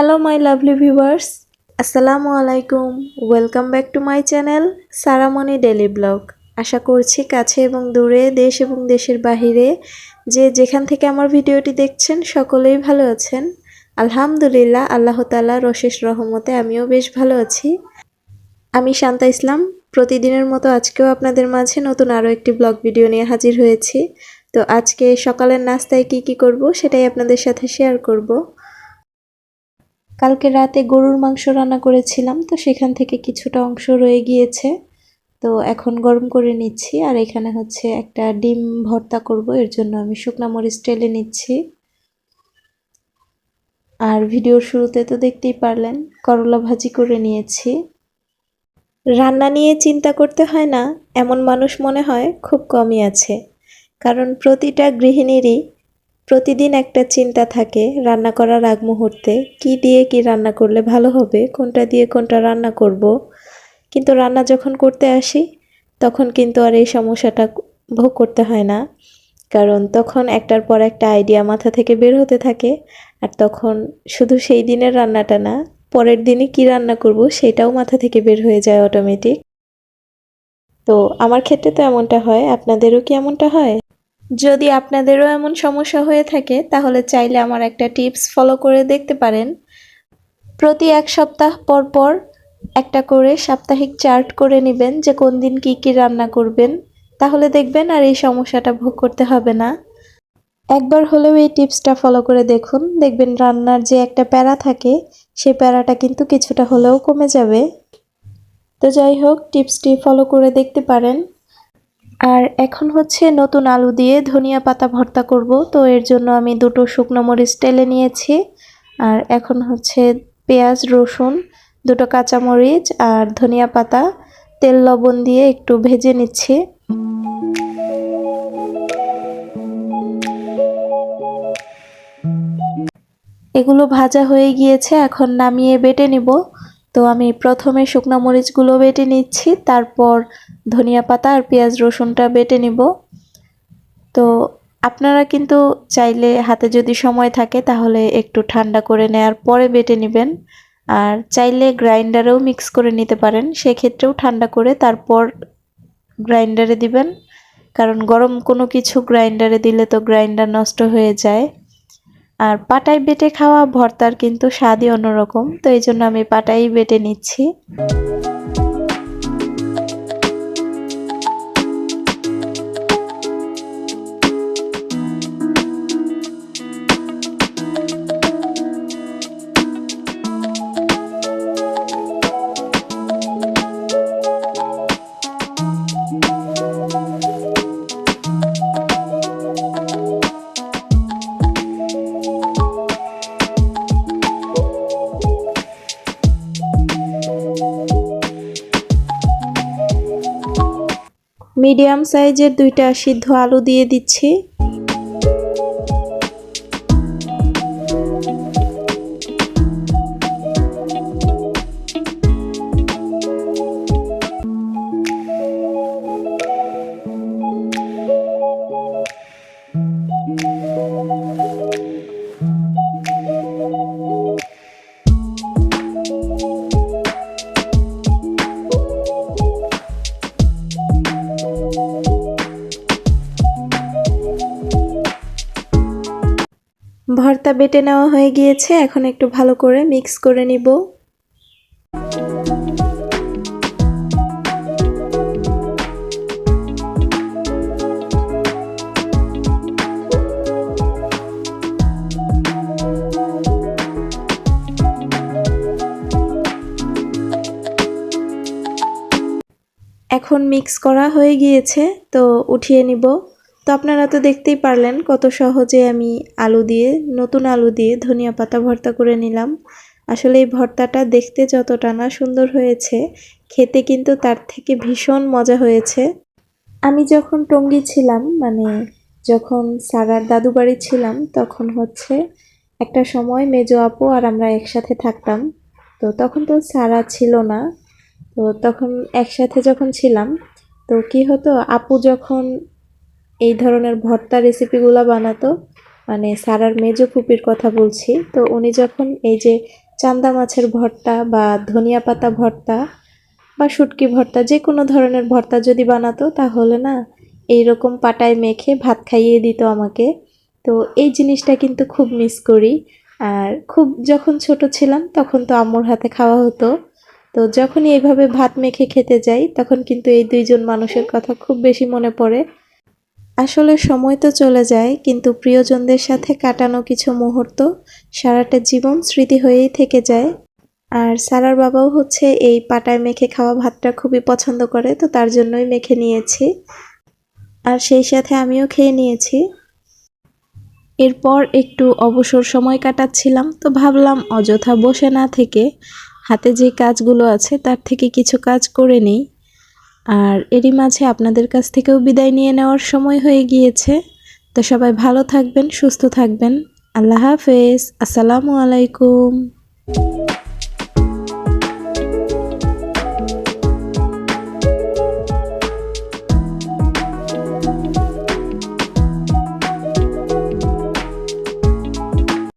Hello my lovely viewers, আসসালামু আলাইকুম। Welcome back to my channel Saramoni daily blog. আশা করছি কাছে এবং দূরে, দেশ এবং দেশের বাহিরে যে যেখান থেকে আমার ভিডিওটি দেখছেন সকলেই ভালো আছেন। আলহামদুলিল্লাহ, আল্লাহ তাআলার অশেষ রহমতে আমিও বেশ ভালো আছি। আমি শান্তা ইসলাম। প্রতিদিনের মতো আজকেও আপনাদের মাঝে নতুন আরও একটি ব্লগ ভিডিও নিয়ে হাজির হয়েছি। তো আজকে সকালের নাস্তায় কি করব সেটাই আপনাদের সাথে শেয়ার করব। কালকে রাতে গরুর মাংস রান্না করেছিলাম, তো সেখান থেকে কিছুটা অংশ রয়ে গিয়েছে। তো এখন গরম করে নিচ্ছি। আর এখানে হচ্ছে একটা ডিম ভর্তা করব, এর জন্য আমি শুকনা মরিচ টেলে নিচ্ছি। আর ভিডিওর শুরুতে তো দেখতেই পারলেন করলা ভাজি করে নিয়েছি। রান্না নিয়ে চিন্তা করতে হয় না এমন মানুষ মনে হয় খুব কমই আছে, কারণ প্রতিটা গৃহিণীরই প্রতিদিন একটা চিন্তা থাকে রান্না করার আগ মুহূর্তে, কি দিয়ে কি রান্না করলে ভালো হবে, কোনটা দিয়ে কোনটা রান্না করব। কিন্তু রান্না যখন করতে আসি তখন কিন্তু আর এই সমস্যাটা ভোগ করতে হয় না, কারণ তখন একটার পর একটা আইডিয়া মাথা থেকে বের হতে থাকে। আর তখন শুধু সেই দিনের রান্নাটা না, পরের দিনে কি রান্না করব সেটাও মাথা থেকে বের হয়ে যায় অটোমেটিক। তো আমার ক্ষেত্রে তো এমনটা হয়, আপনাদেরও কি এমনটা হয়? যদি আপনাদেরও এমন সমস্যা হয়ে থাকে তাহলে চাইলে আমার একটা টিপস ফলো করে দেখতে পারেন। প্রতি এক সপ্তাহ পর পর একটা করে সাপ্তাহিক চার্ট করে নেবেন যে কোন দিন কি রান্না করবেন, তাহলে দেখবেন আর এই সমস্যাটা ভোগ করতে হবে না। একবার হলেও এই টিপসটা ফলো করে দেখুন, দেখবেন রান্নার যে একটা প্যারা থাকে সেই প্যারাটা কিন্তু কিছুটা হলেও কমে যাবে। তো যাই হোক, টিপসটি ফলো করে দেখতে পারেন। আর এখন হচ্ছে নতুন আলু দিয়ে ধনিয়া পাতা ভর্তা করব। তো এর জন্য আমি দুটো শুকনো মরিচ টেলে নিয়েছি। আর এখন হচ্ছে পেঁয়াজ, রসুন, দুটো কাঁচামরিচ আর ধনিয়া পাতা তেল লবণ দিয়ে একটু ভেজে নিচ্ছি। এগুলো ভাজা হয়ে গিয়েছে, এখন নামিয়ে বেটে নিব। তো আমি প্রথমে শুকনো মরিচগুলো বেটে নিচ্ছি, তারপর ধনিয়া পাতা আর পেঁয়াজ রসুনটা বেটে নিব। তো আপনারা কিন্তু চাইলে হাতে যদি সময় থাকে তাহলে একটু ঠান্ডা করে নেওয়ার পরে বেটে নেবেন, আর চাইলে গ্রাইন্ডারেও মিক্স করে নিতে পারেন, সেক্ষেত্রেও ঠান্ডা করে তারপর গ্রাইন্ডারে দিবেন, কারণ গরম কোনো কিছু গ্রাইন্ডারে দিলে তো গ্রাইন্ডার নষ্ট হয়ে যায়। আর পাটায় বেটে খাওয়া ভর্তার কিন্তু স্বাদই অন্যরকম, তো এই জন্য আমি পাটাই বেটে নিচ্ছি। মিডিয়াম সাইজের দুইটা সিদ্ধ আলু দিয়ে দিচ্ছি। ভর্তা বেটে নেওয়া হয়ে গিয়েছে, এখন একটু ভালো করে মিক্স করে নিব। এখন মিক্স করা হয়ে গিয়েছে, তো উঠিয়ে নিব। তো আপনারা তো দেখতেই পারলেন কত সহজে আমি নতুন আলু দিয়ে ধনিয়া পাতা ভর্তা করে নিলাম। আসলে এই ভর্তাটা দেখতে যতটা না সুন্দর হয়েছে, খেতে কিন্তু তার থেকে ভীষণ মজা হয়েছে। আমি যখন টঙ্গী ছিলাম, মানে যখন সারার দাদু বাড়ি ছিলাম, তখন হচ্ছে একটা সময় মেজো আপু আর আমরা একসাথে থাকতাম। তো তখন তো সারা ছিল না, তো তখন একসাথে যখন ছিলাম, তো কি হতো, আপু যখন এই ধরনের ভর্তা রেসিপিগুলো বানাতো, মানে সারার মেজো ফুপির কথা বলছি, তো উনি যখন এই যে চান্দা মাছের ভর্তা বা ধনিয়া পাতা ভর্তা বা শুটকি ভর্তা, যে কোনো ধরনের ভর্তা যদি বানাতো তাহলে না এইরকম পাটায় মেখে ভাত খাইয়ে দিত আমাকে। তো এই জিনিসটা কিন্তু খুব মিস করি। আর খুব যখন ছোট ছিলাম তখন তো আম্মুর হাতে খাওয়া হতো। তো যখনই এইভাবে ভাত মেখে খেতে যাই তখন কিন্তু এই দুইজন মানুষের কথা খুব বেশি মনে পড়ে। আসলে সময় তো চলে যায়, কিন্তু প্রিয়জনদের সাথে কাটানো কিছু মুহূর্ত সারাটা জীবন স্মৃতি হয়েই থেকে যায়। আর সারার বাবাও হচ্ছে এই পাটায় মেখে খাওয়া ভাতটা খুবই পছন্দ করে, তো তার জন্যই মেখে নিয়েছি। আর সেই সাথে আমিও খেয়ে নিয়েছি। এরপর একটু অবসর সময় কাটাচ্ছিলাম, তো ভাবলাম অযথা বসে না থেকে হাতে যে কাজগুলো আছে তার থেকে কিছু কাজ করে নিই। আর এরই মাঝে আপনাদের কাছ থেকেও বিদায় নিয়ে নেওয়ার সময় হয়ে গিয়েছে। তো সবাই ভালো থাকবেন, সুস্থ থাকবেন। আল্লাহ হাফেজ। আসসালামু আলাইকুম।